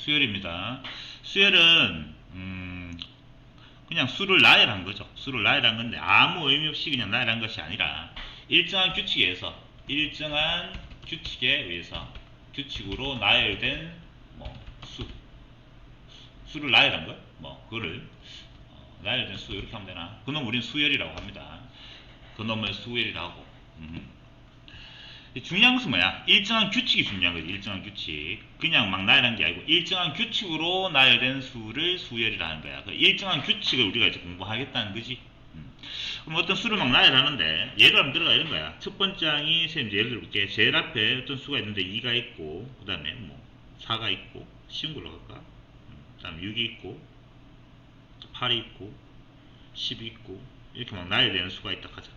수열입니다. 수열은 그냥 수를 나열한 거죠. 수를 나열한 건데 아무 의미 없이 그냥 나열한 것이 아니라 일정한 규칙에 의해서 규칙으로 나열된 뭐 수를 나열한 것, 뭐 그거를 나열된 수 이렇게 하면 되나? 그놈 우린 수열이라고 합니다. 그놈을 수열이라고. 중요한 것은 뭐야? 일정한 규칙이 중요한 거지. 일정한 규칙. 그냥 막 나열한 게 아니고 일정한 규칙으로 나열된 수를 수열이라 하는 거야. 그 일정한 규칙을 우리가 이제 공부하겠다는 거지. 그럼 어떤 수를 막 나열하는데 예를 한번 들어가 이런 거야. 첫 번째 항이 선생님 예를 들어볼게. 제일 앞에 어떤 수가 있는데 2가 있고 그 다음에 뭐 4가 있고 쉬운 걸로 갈까? 그 다음에 6이 있고 8이 있고 10이 있고 이렇게 막 나열되는 수가 있다 하자.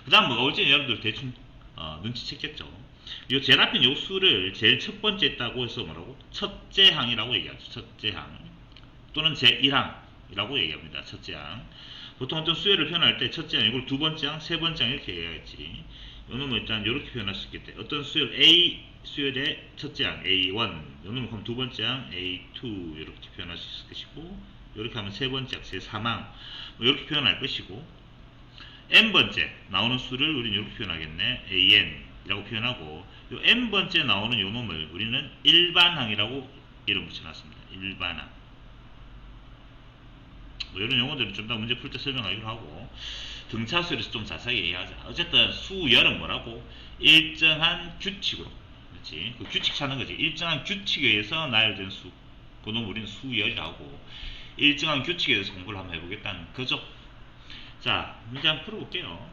그 다음 뭐가 올지 여러분들 대충 눈치챘겠죠. 요 제일 앞에 요 수를 제일 첫 번째 있다고 해서 뭐라고? 첫째 항이라고 얘기하죠. 첫째 항 또는 제1항이라고 얘기합니다. 첫째 항. 보통 어떤 수열을 표현할 때 첫째 항 이걸 두 번째 항, 세 번째 항 이렇게 얘기하겠지. 요놈은 일단 이렇게 표현할 수 있겠대. 어떤 수열 A 수열의 첫째 항 A1, 요놈은 그럼 두 번째 항 A2 이렇게 표현할 수 있을 것이고, 이렇게 하면 세 번째 항 제3항 뭐 이렇게 표현할 것이고, n번째 나오는 수를 우리는 이렇게 표현하겠네. an이라고 표현하고, 요 n번째 나오는 요 놈을 우리는 일반항이라고 이름 붙여놨습니다. 일반항. 뭐 이런 용어들은 좀 더 문제 풀 때 설명하기로 하고, 등차수열에서 좀 자세하게 얘기하자. 어쨌든 수열은 뭐라고? 일정한 규칙으로, 그렇지? 그 규칙 찾는 거지. 일정한 규칙에 의해서 나열된 수. 그 놈을 우리는 수열이라고. 일정한 규칙에 대해서 공부를 한번 해보겠다는 거죠. 자, 문제 한번 풀어볼게요.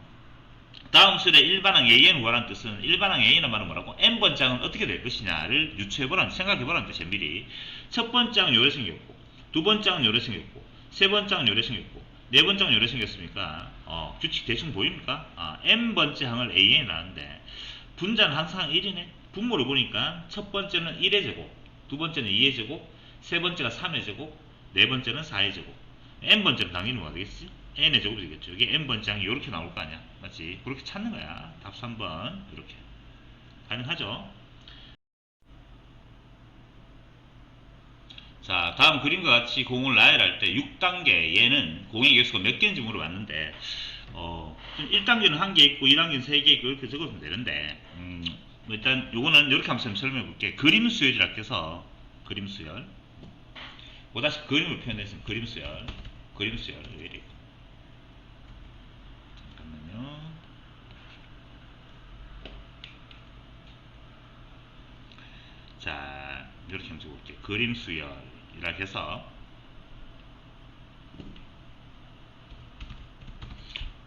다음 수열의 일반항 AN을 구하라는 뜻은, 일반항 AN은 말은 뭐라고? n번째 항은 어떻게 될 것이냐를 유추해보라는, 생각해보라는 뜻이야. 미리 첫 번째 항은 요래 생겼고, 두 번째 항은 요래 생겼고, 세 번째 항은 요래 생겼고, 네 번째 항은 요래 생겼으니까 규칙 대충 보입니까? n번째 항을 AN을 하는데 분자는 항상 1이네. 분모를 보니까 첫 번째는 1의 제곱, 두 번째는 2의 제곱, 세 번째가 3의 제곱, 네 번째는 4의 제곱, n번째는 당연히 뭐가 되겠지? n의 제곱이 되겠죠. 이게 n번째 항이 이렇게 나올 거 아니야. 맞지? 그렇게 찾는 거야. 답 3번. 이렇게. 가능하죠? 자, 다음 그림과 같이 공을 나열할 때 6단계 얘는 공의 개수가 몇 개인지 물어봤는데, 1단계는 1개 있고 2단계는 3개 있고 이렇게 적으면 되는데, 뭐 일단 요거는 이렇게 한번 설명해 볼게. 그림 수열이라 해서 그림 수열. 보다시 그림을 표현했으면 그림 수열. 그림 수열. 이렇게. 잠깐만요. 자, 이렇게 한번 적어볼게요. 그림 수열이라 해서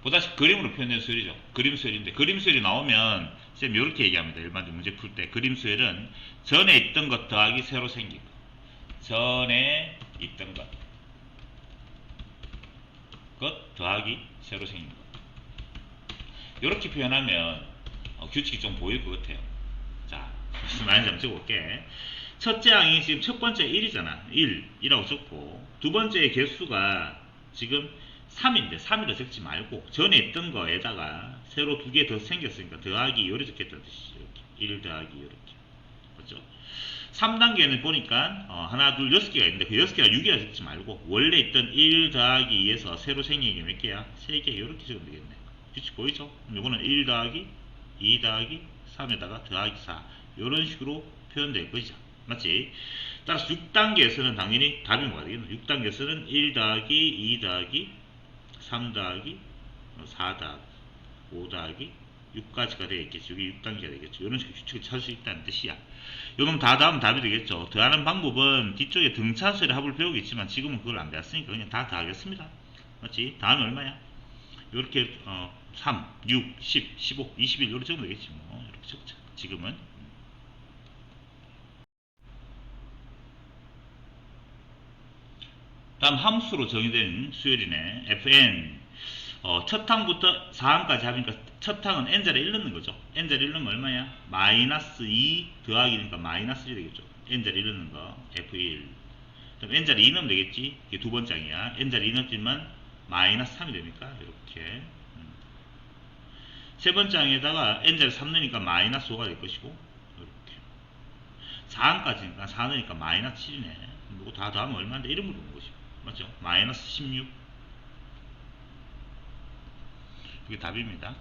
보다시 그림으로 표현된 수열이죠. 그림 수열인데 그림 수열이 나오면 쌤 이렇게 얘기합니다. 일반적으로 문제 풀 때 그림 수열은 전에 있던 것 더하기 새로 생긴 것, 전에 있던 것 더하기 새로 생긴 것, 이렇게 표현하면 규칙이 좀 보일 것 같아요. 자, 무슨 말인지 한번 적어볼게. 첫째 항이 지금 첫 번째 1이잖아. 1이라고 적고, 두 번째 개수가 지금 3인데 3이라 적지 말고 전에 있던 거에다가 새로 두 개 더 생겼으니까 더하기 요래 적겠다는 뜻이죠. 이렇게 1 더하기 이렇게. 그렇죠? 3단계는 보니까 하나 둘 6개가 있는데 그 6개가 6이라 적지 말고 원래 있던 1 더하기 2에서 새로 생긴 게 몇 개야? 3개. 이렇게 적으면 되겠네. 규칙 보이죠? 이거는 1 더하기 2 더하기 3에다가 더하기 4 이런 식으로 표현될 것이죠. 맞지? 따라서 6단계에서는 당연히 답이 뭐가 되겠노? 6단계에서는 1 더하기 2 더하기 3 더하기 4 더하기 5 더하기 6까지가 되겠죠. 이게 6단계가 되겠죠. 이런 식으로 규칙을 찾을 수 있다는 뜻이야. 요놈 다 더하면 답이 되겠죠. 더하는 방법은 뒤쪽에 등차수열의 합을 배우겠지만 지금은 그걸 안 배웠으니까 그냥 다 더하겠습니다. 맞지? 다음은 얼마야? 이렇게 3, 6, 10, 15, 21 이렇게 적으면 되겠지 뭐. 이렇게 적자. 지금은 다음 함수로 정의된 수열이네. fn. 첫 항부터 4항까지 하니까 첫 항은 n자리 1 넣는 거죠. n자리 1 넣으면 얼마야? 마이너스 2 더하기니까 마이너스 1 되겠죠. n자리 1 넣는 거 f1. 그럼 n자리 2 넣으면 되겠지. 이게 두 번째 항이야. n자리 2 넣었지만 마이너스 3이 되니까 이렇게. 세 번째 항에다가 n자리 3 넣으니까 마이너스 5가 될 것이고 이렇게. 4항까지니까 4 넣으니까 마이너스 7이네. 이거 다 더하면 얼마인데? 이름으로 보는 거죠. 맞죠? 마이너스 16. 그게 답입니다.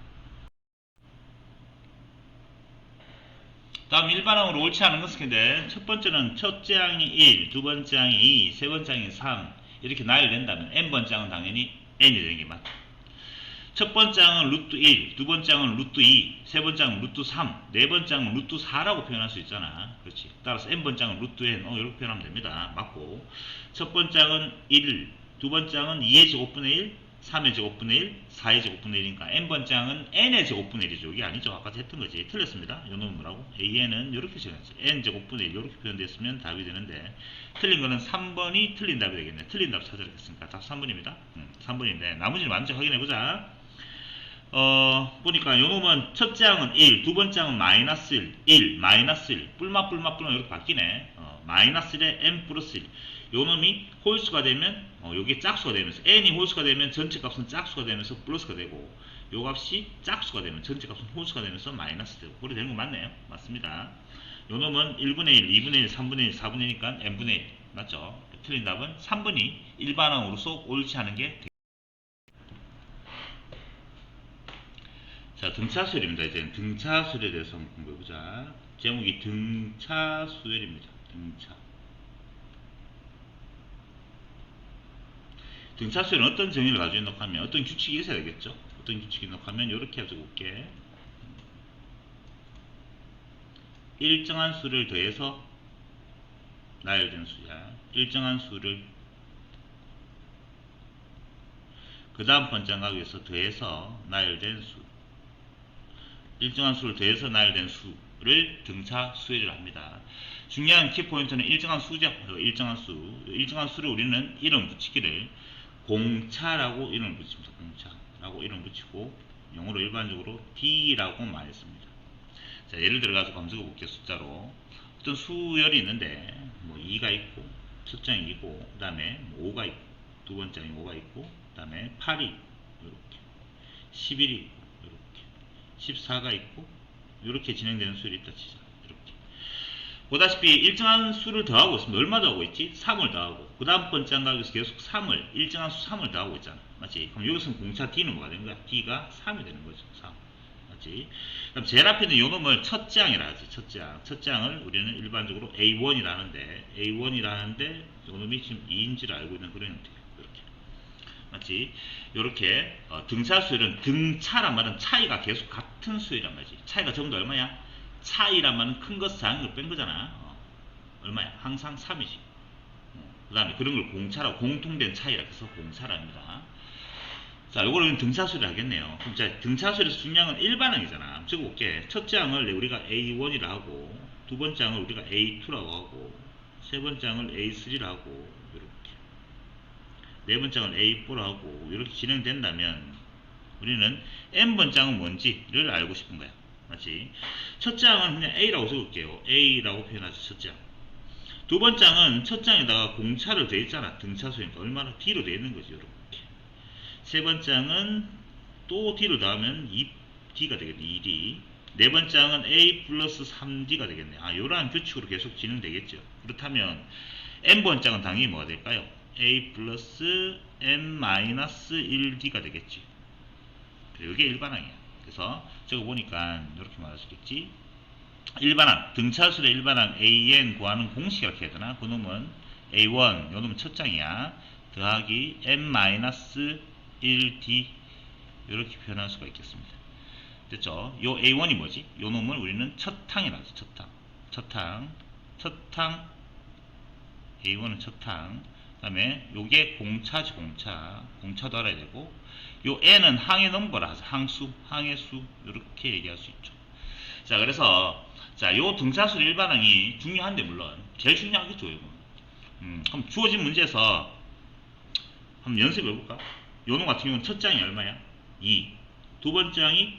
다음 일반항으로 옳지 않은 것은 근데 첫 번째는 첫째 항이 1, 두 번째 항이 2, 세 번째 항이 3 이렇게 나열된다면 n번째 항은 당연히 n이 되는 게 맞다. 첫 번째 항은 루트 1, 두 번째 항은 루트 2, 세 번째 항은 루트 3, 네 번째 항은 루트 4라고 표현할 수 있잖아. 그렇지. 따라서 n번째 항은 루트 n 이렇게 표현하면 됩니다. 맞고 첫 번째 항은 1, 두 번째 항은 2의 제곱분의 1, 3의 제곱분의 1, 4의 제곱분의 1이니까 n번째 항은 n의 제곱분의 1이죠. 이게 아니죠. 아까 했던 거지. 틀렸습니다. 요 놈은 뭐라고? an은 이렇게 정했지. n 제곱분의 1 이렇게 표현됐으면 답이 되는데 틀린 거는 3번이 틀린 답이 되겠네. 틀린 답 찾아야겠습니까? 답 3번입니다. 3번인데 나머지는 먼저 확인해보자. 보니까 요 놈은 첫째 항은 1, 두 번째 항은 마이너스 1, 마이너스 1, 뿔마 이렇게 바뀌네. 마이너스 1에 n 플러스 1. 요 놈이 홀수가 되면, 요게 짝수가 되면서, n이 홀수가 되면 전체 값은 짝수가 되면서 플러스가 되고, 요 값이 짝수가 되면 전체 값은 홀수가 되면서 마이너스 되고, 그래 되는 거 맞네요. 맞습니다. 요 놈은 1분의 1, 2분의 1, 3분의 1, 4분의 1이니까 n분의 1. 맞죠? 틀린 답은 3번이 일반항으로 쏙 옳지 않은 게 되겠습니다. 자, 등차수열입니다. 이제 등차수열에 대해서 한번 공부해보자. 제목이 등차수열입니다. 등차수열은 어떤 정의를 가지고 있노 하면 어떤 규칙이 있어야 되겠죠. 어떤 규칙이 있노 하면 이렇게 해서 볼게. 일정한 수를 더해서 나열된 수야. 일정한 수를 그 다음 번째 가기 위해서 더해서 나열된 수. 일정한 수를 더해서 나열된 수를 등차수열이라 합니다. 중요한 키포인트는 일정한 수죠. 일정한 수. 일정한 수를 우리는 이름 붙이기를 공차라고 이름을 붙입니다. 공차라고 이름 붙이고 영어로 일반적으로 D라고 말했습니다. 자, 예를 들어가서 검색해 볼게요. 숫자로 어떤 수열이 있는데 뭐 2가 있고 첫 장이 2고 그 다음에 5가 있고 두 번째 장이 5가 있고 그 다음에 8이 이렇게 11이 있고 이렇게 14가 있고 이렇게 진행되는 수열이 있다 치자. 이렇게 보다시피 일정한 수를 더하고 있습니다. 얼마 더하고 있지? 3을 더하고 그 다음 번째 한가에서 계속 3을 일정한 수 3을 더하고 있잖아. 맞지? 그럼 여기서는 공차 D는 뭐가 되는 거야? D가 3이 되는 거죠. 3. 맞지? 그럼 제일 앞에 있는 요 놈을 첫째 항이라 하지. 첫째 항. 첫째 항을 우리는 일반적으로 A1이라 하는데 A1이라 하는데 요 놈이 지금 2인지를 알고 있는 그런 형태예요. 이렇게. 맞지? 요렇게 등차수열은 등차란 말은 차이가 계속 같은 수열이란 말이지. 차이가 전부 다 얼마야? 차이란 말은 큰 것 작은 걸 뺀 거잖아. 얼마야? 항상 3이지. 그 다음에 그런 걸 공차라고 공통된 차이라 해서 공차랍니다. 자, 요거는 등차수를 하겠네요. 그럼 자, 등차수에서 중요한 건 일반항이잖아. 적어볼게. 첫째 항을 우리가 A1이라 하고, 두 번째 항을 우리가 A2라고 하고, 세 번째 항을 A3라 하고, 이렇게. 네 번째 항을 A4라 하고, 이렇게 진행된다면, 우리는 N번째 항은 뭔지를 알고 싶은 거야. 맞지? 첫째 항은 그냥 A라고 적을게요. A라고 표현하죠, 첫째 항. 두 번째 항은 첫 장에다가 공차를 돼 있잖아. 등차수니까 얼마나 D로 돼 있는 거지, 이렇게. 세 번째 항은 또 D를 더하면 2D가 되겠네. 2D. 네 번째 항은 A 플러스 3D가 되겠네. 요러한 규칙으로 계속 진행되겠죠. 그렇다면 N번째 항은 당연히 뭐가 될까요? A 플러스 N 마이너스 1D가 되겠지. 이게 일반항이야. 그래서 저거 보니까 이렇게 말할 수 있겠지. 일반항, 등차수의 일반항 AN 구하는 공식 이렇게 해야 되나? 그 놈은 A1, 요 놈은 첫 장이야. 더하기 N-1D 이렇게 표현할 수가 있겠습니다. 됐죠? 요 A1이 뭐지? 요 놈을 우리는 첫항이라고 하죠. 첫항 A1은 첫항. 그 다음에 요게 공차지. 공차도 알아야 되고 요 N은 항의 넘버라 하죠. 항의 수 이렇게 얘기할 수 있죠. 자, 그래서 자, 요 등차수 일반항이 중요한데 물론 제일 중요하겠죠, 이거. 그럼 주어진 문제에서 한번 연습해 볼까? 요놈 같은 경우는 첫 장이 얼마야? 2. 두 번째 장이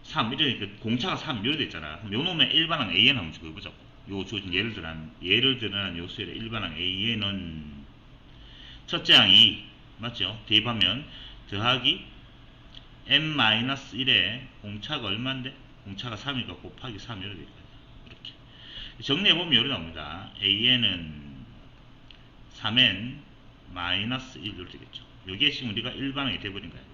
3. 이러니까 공차가 3 이렇게 있잖아. 그럼 요놈의 일반항 AN 한번 적어 보자고. 요 주어진 예를 들어난 요 수의 일반항 AN은 첫째 항 2. 맞죠? 대입하면 더하기 n-1에 공차가 얼마인데? 공차가 3이니까 곱하기 3 이렇게. 정리해보면 이렇게 나옵니다. an은 3n 마이너스 1 이렇게 되겠죠. 이게 지금 우리가 일반항이 돼버린 거예요.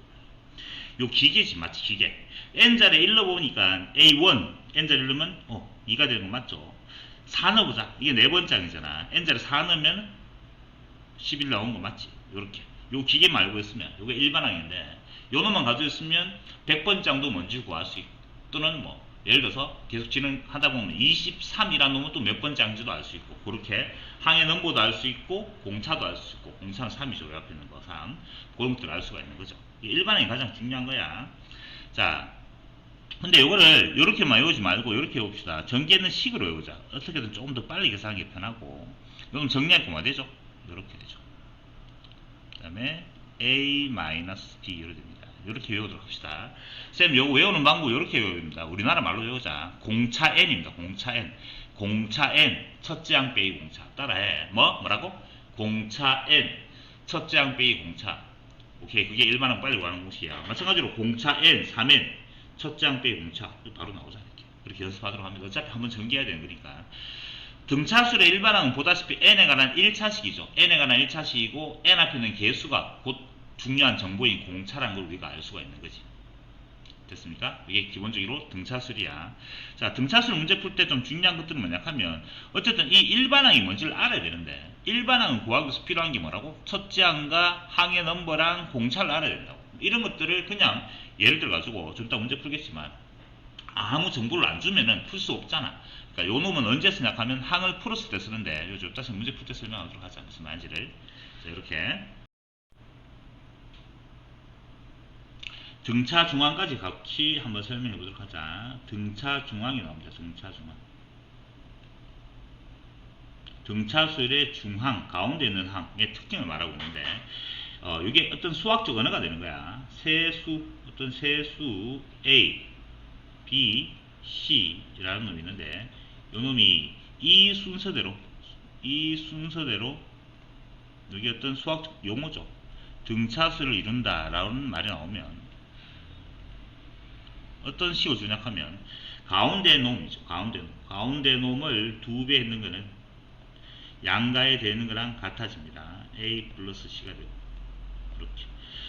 요 기계지, 마치 기계. n자리에 1 넣어보니까 a1 n자리에 1 넣으면 2가 되는 거 맞죠? 4 넣어보자. 이게 네 번째 항이잖아. n자리에 4 넣으면 11 나온 거 맞지? 요렇게. 요 기계만 알고 있으면 요게 일반항인데 요 놈만 가지고 있으면 100번째 항도 뭔지 구할 수 있고, 또는 뭐 예를 들어서 계속 진행하다 보면 23이라는 놈은 또 몇 번째 항인지도 알 수 있고, 그렇게 항의 넘버도 알 수 있고 공차도 알 수 있고, 공차는 3이죠. 요 앞에 있는 거 3. 그런 것들을 알 수가 있는 거죠. 일반항이 가장 중요한 거야. 자, 근데 요거를 요렇게만 외우지 말고 요렇게 외웁시다. 전개는 식으로 외우자. 어떻게든 조금 더 빨리 계산하기 편하고. 그럼 정리할 거 뭐 되죠? 요렇게 되죠. 그 다음에 a-d 이렇게 됩니다. 이렇게 외우도록 합시다. 쌤, 요거 외우는 방법 이렇게 외웁니다. 우리나라 말로 외우자. 공차 n입니다. 공차 n. 공차 n 첫째 항 빼기 공차. 따라해. 뭐라고? 공차 n 첫째 항 빼기 공차. 오케이, 그게 일반항 빨리 구하는 공식이야. 마찬가지로 공차 n 3n 첫째 항 빼기 공차. 바로 나오자. 이렇게 연습하도록 합니다. 어차피 한번 전개해야 되는 거니까. 등차술의 일반항은 보다시피 n에 관한 1차식이죠. n에 관한 1차식이고 n 앞에 있는 개수가 곧 중요한 정보인 공차라는 걸 우리가 알 수가 있는 거지. 됐습니까? 이게 기본적으로 등차술이야. 자, 등차술 문제 풀 때 좀 중요한 것들은 뭐냐 하면, 어쨌든 이 일반항이 뭔지를 알아야 되는데, 일반항을 구하기 위해서 필요한 게 뭐라고? 첫째 항과 항의 넘버랑 공차를 알아야 된다고. 이런 것들을 그냥 예를 들어 가지고 좀 이따 문제 풀겠지만 아무 정보를 안 주면은 풀 수 없잖아. 그러니까 요 놈은 언제 쓰냐 하면 항을 풀었을 때 쓰는데, 요즘 다시 문제 풀 때 설명하도록 하자. 무슨 말인지를. 자, 이렇게 등차 중앙까지 같이 한번 설명해 보도록 하자. 등차 중앙이 나옵니다. 등차 중앙. 등차술의 중항, 가운데 있는 항의 특징을 말하고 있는데, 이게 어떤 수학적 언어가 되는 거야. 세수, 어떤 세수 A, B, C라는 놈이 있는데, 이 놈이 이 순서대로 이게 어떤 수학적 용어죠. 등차수를 이룬다라는 말이 나오면 어떤 식으로 주냐하면 가운데 놈이죠. 가운데 놈을 2배 했는 거는 양가에 되는 거랑 같아집니다. A 플러스 C가 되고, 그렇게.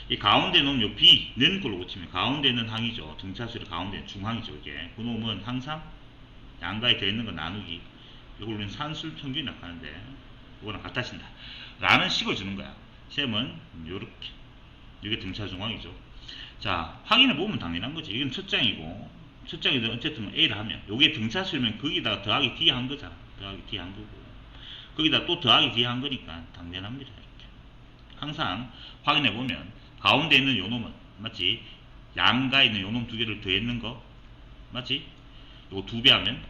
이 가운데 놈, 요 B는 걸로 고치면 가운데 있는 항이죠. 등차수의 가운데 중항이죠. 이게. 그 놈은 항상 양가에 되는 거 나누기. 이걸 우리는 산술 평균이 나타나는데, 이거랑 같아진다. 라는 식을 주는 거야. 셈은 요렇게. 이게 등차 중항이죠. 자, 확인해 보면 당연한 거지. 이건 첫 장이고, 첫 장이든 어쨌든 A를 하면, 요게 등차수면 거기다가 더하기 D 한 거잖아. 더하기 D 한 거고, 거기다 또 더하기 D 한 거니까 당연합니다. 이렇게. 항상 확인해 보면 가운데 있는 요 놈은 맞지? 양가에 있는 요 놈 두 개를 더했는 거 맞지? 요거 2배 하면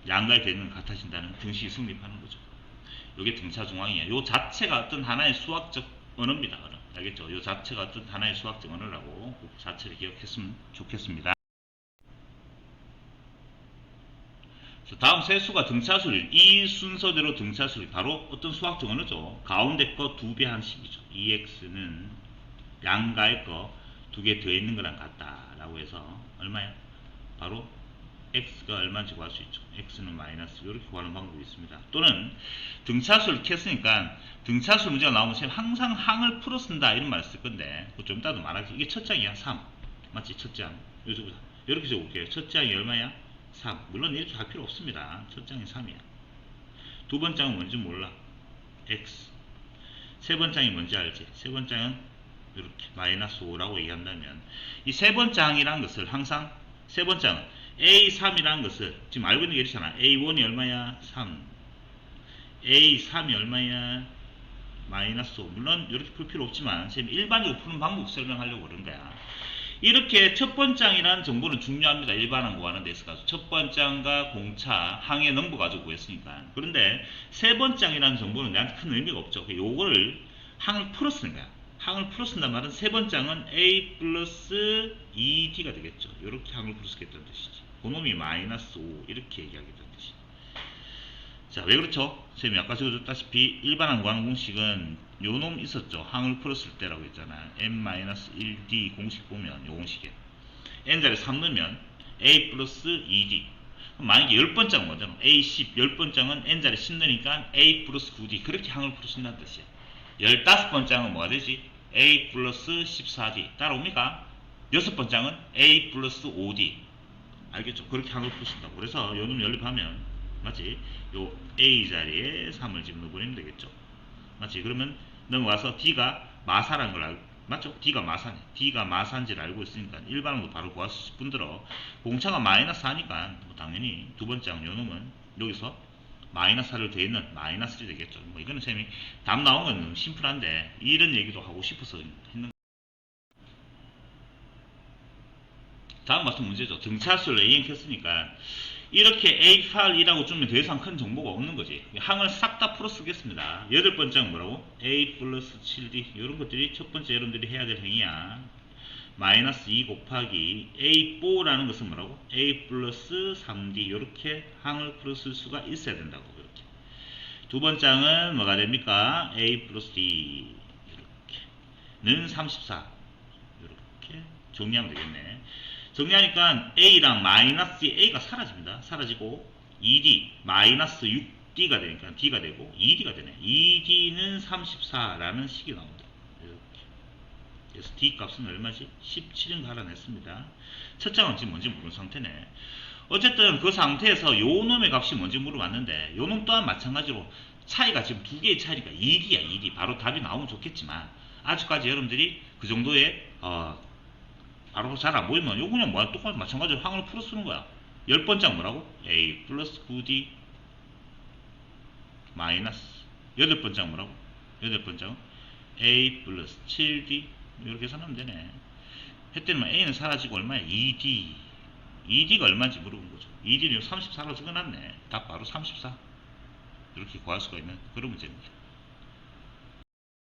양가에 되는 거 같아진다는 등식이 성립하는 거죠. 요게 등차 중앙이에요. 요 자체가 어떤 하나의 수학적 언어입니다. 알겠죠? 요 자체가 어떤 하나의 수학적 언어라고 그 자체를 기억했으면 좋겠습니다. 다음 세수가 등차수를, 이 순서대로 등차수를 바로 어떤 수학적 언어죠. 가운데 거 2배 한 식이죠. EX는 양가의 거 2개 더 있는 거랑 같다 라고 해서 얼마야? 바로 X가 얼마인지 구할 수 있죠. X는 마이너스, 이렇게 구하는 방법이 있습니다. 또는 등차수를 캤으니까 등차수 문제가 나오면 항상 항을 풀어 쓴다 이런 말을 쓸 건데, 그거 좀 이따도 말하지. 이게 첫 장이야. 3 맞지? 첫 장. 이렇게 적어볼게요. 첫 장이 얼마야? 3. 물론 이렇게 할 필요 없습니다. 첫 장이 3이야. 두 번째 장은 뭔지 몰라. X. 세 번째 장이 뭔지 알지? 세 번째 장은 이렇게 마이너스 5라고 얘기한다면, 이 세 번째 항이라는 것을 항상, 세 번째 장은 A3이라는 것을 지금 알고 있는 게 이렇잖아. A1이 얼마야? 3. A3이 얼마야? 마이너스 5. 물론 이렇게 풀 필요 없지만 지금 일반적으로 푸는 방법 설명하려고 그런 거야. 이렇게 첫 번째 항이라는 정보는 중요합니다. 일반항 구하는 데 있어서 첫 번째 항과 공차, 항의 넘버 가지고 구했으니까. 그런데 세 번째 항이라는 정보는 내한테 큰 의미가 없죠. 요거를 항을 풀어 쓰는 거야. 항을 풀어 쓴단 말은 세 번째 항은 A 플러스 2D가 되겠죠. 이렇게 항을 풀어 쓰겠다는 뜻이지. 그놈이 마이너스 5 이렇게 얘기하겠다는 뜻이지. 자, 왜 그렇죠? 쌤이 아까 적어줬다시피 일반항 구하는 공식은 요놈 있었죠. 항을 풀었을 때라고 했잖아. n-1d 공식 보면 요 공식에 n자리 3 넣으면 a 플러스 2d, 그럼 만약에 10번째는 뭐잖아. A10, 10번째는 n자리 10 넣으니까 A 플러스 9D. 그렇게 항을 풀어준다는 뜻이야. 15번째는 뭐가 되지? A 플러스 14D. 따라옵니까? 6번째는 A 플러스 5D. 알겠죠? 그렇게 항을 풀어준다고. 그래서 요놈 연립하면, 맞지? 요 A 자리에 3을 지금 넣어버리면 되겠죠. 맞지? 그러면 넘어가서 D가 마사라는 걸 알고, 맞죠? D가 마사네. D가 마사인지를 알고 있으니까 일반항도 바로 구하실 분들어. 공차가 마이너스 4니까 뭐 당연히 두 번째 항 요놈은 여기서 마이너스 4를 더했는 마이너스 1이 되겠죠. 뭐 이거는 쌤이 답 나온 건 심플한데 이런 얘기도 하고 싶어서 했는. 다음 같은 문제죠. 등차수를 a n 켰으니까 이렇게 A8이라고 주면 더 이상 큰 정보가 없는 거지. 항을 싹 다 풀어 쓰겠습니다. 8번째는 뭐라고? A 플러스 7D. 이런 것들이 첫 번째 여러분들이 해야 될 행위야. 마이너스 2 곱하기 A4라는 것은 뭐라고? A 플러스 3D. 이렇게 항을 풀어 쓸 수가 있어야 된다고. 이렇게. 두 번째 항은 뭐가 됩니까? A 플러스 D. 이렇게는 34. 이렇게 정리하면 되겠네. 정리하니까 A랑 마이너스 A가 사라집니다. 사라지고 2D 마이너스 6D가 되니까 D가 되고 2D가 되네. 2D는 34라는 식이 나옵니다. 이렇게. 그래서 D 값은 얼마지? 17을 갈아냈습니다. 첫 장은 지금 뭔지 모르는 상태네. 어쨌든 그 상태에서 요 놈의 값이 뭔지 물어봤는데 요 놈 또한 마찬가지로 차이가 지금 두 개의 차이니까 2D야 2D. 바로 답이 나오면 좋겠지만 아직까지 여러분들이 그 정도의 바로 잘 안 보이면 요거 그냥 뭐야 똑같이 마찬가지로 항을 풀어 쓰는 거야. 10번째 뭐라고? A 플러스 9D 마이너스 8번째 뭐라고? 8번째 A 플러스 7D 이렇게 계산하면 되네. 했더니만 A는 사라지고 얼마야? 2D 2D가 얼마인지 물어본 거죠. 2D는 34로 적어놨네. 답 바로 34 이렇게 구할 수가 있는 그런 문제입니다.